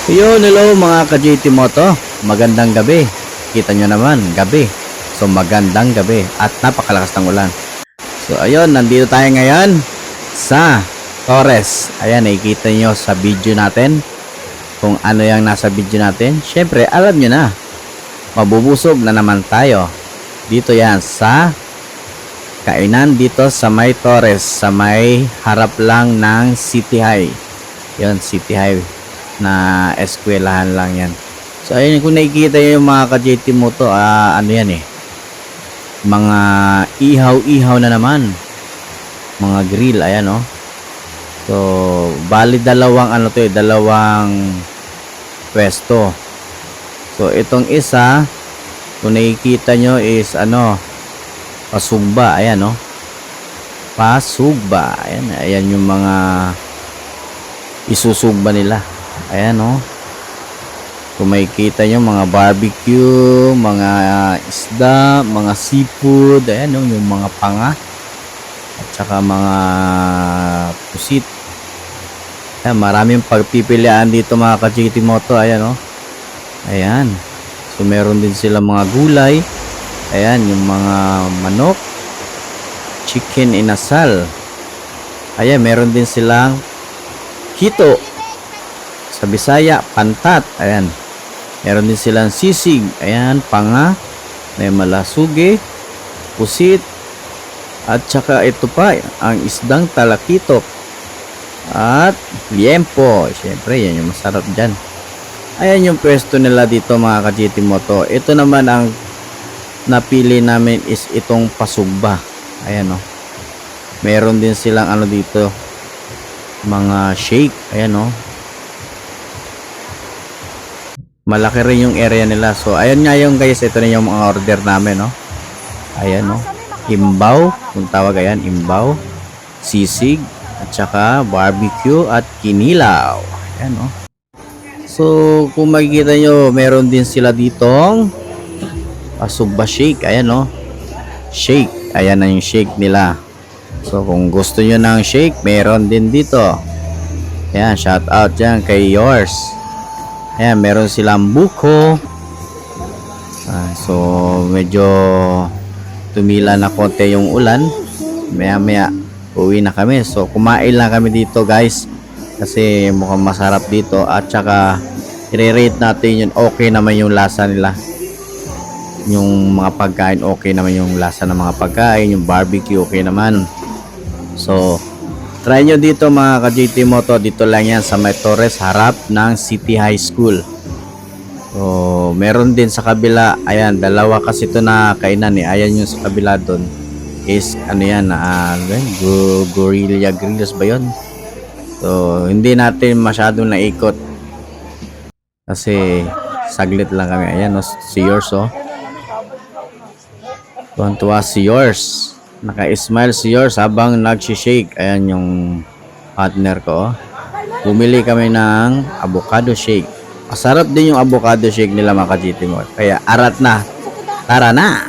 Yun, hello mga ka-JT Moto. Magandang gabi. Kita nyo naman, gabi. So magandang gabi at napakalakas ng ulan. So ayun, nandito tayo ngayon sa Torres. Ayan, nakikita nyo sa video natin kung ano yung nasa video natin. Syempre, alam nyo na, mabubusog na naman tayo. Dito yan sa kainan dito sa may Torres, sa may harap lang ng City High. Yun, City High na eskwelahan lang yan. So ayun, kung nakikita nyo yung mga ka-JT Moto, ano yan eh, mga ihaw-ihaw na naman, mga grill. Ayan oh. So bali dalawang ano to eh, dalawang pwesto. So itong isa, kung nakikita nyo is ano, pasugba. Ayan oh, pasugba. Ayan, ayan yung mga isusugba nila. Ayan oh. Kung makikita nyo, mga barbecue, mga isda, mga seafood. Ayan oh, yung mga panga at saka mga pusit. Ayan, maraming pagpipilian dito mga ka-JT Moto. Ayan oh. Ayan. So meron din sila mga gulay. Ayan, yung mga manok, chicken inasal. Ayan, meron din silang hito. Sa Bisaya, pantat. Ayan. Meron din silang sisig. Ayan, panga. May malasuge, pusit. At saka ito pa, ang isdang talakitok. At liempo. Siyempre, yan yung masarap dyan. Ayan yung pwesto nila dito mga ka-JT Moto. Ito naman ang napili namin is itong pasugba. Ayan o. Meron din silang ano dito, mga shake. Ayan o. Malaki rin yung area nila. So ayan nga yung guys, ito na yung mga order namin no. Ayan no, imbaw, kung tawag, ayan, imbaw, sisig, at saka barbecue at kinilaw. Ayan no. So kung makikita nyo, meron din sila ditong pasugba shake. Ayan no, shake. Ayan na yung shake nila. So kung gusto nyo ng shake, meron din dito. Ayan, shout out dyan kay yours. Ayan, meron silang buko. So medyo tumila na konti yung ulan. Maya maya uwi na kami. So kumain lang kami dito guys, kasi mukhang masarap dito. At saka i-rate natin yun, okay naman yung lasa nila. Yung mga pagkain, okay naman yung lasa ng mga pagkain. Yung barbecue, okay naman. So try nyo dito mga ka-JT Moto. Dito lang yan sa may Torres, harap ng City High School. So meron din sa kabila. Ayan, dalawa kasi ito na kainan eh. Ayan yung sa kabila doon is ano yan, Gorilla Grills ba yun? So hindi natin masyadong naikot kasi saglit lang kami. Ayan no, si yours oh. Tuwan-tuwa si yours. Naka-smile si yours habang nag-shake. Ayan yung partner ko. Bumili kami ng avocado shake. Masarap din yung avocado shake nila mga ka-JT mo. Kaya arat na. Tara na!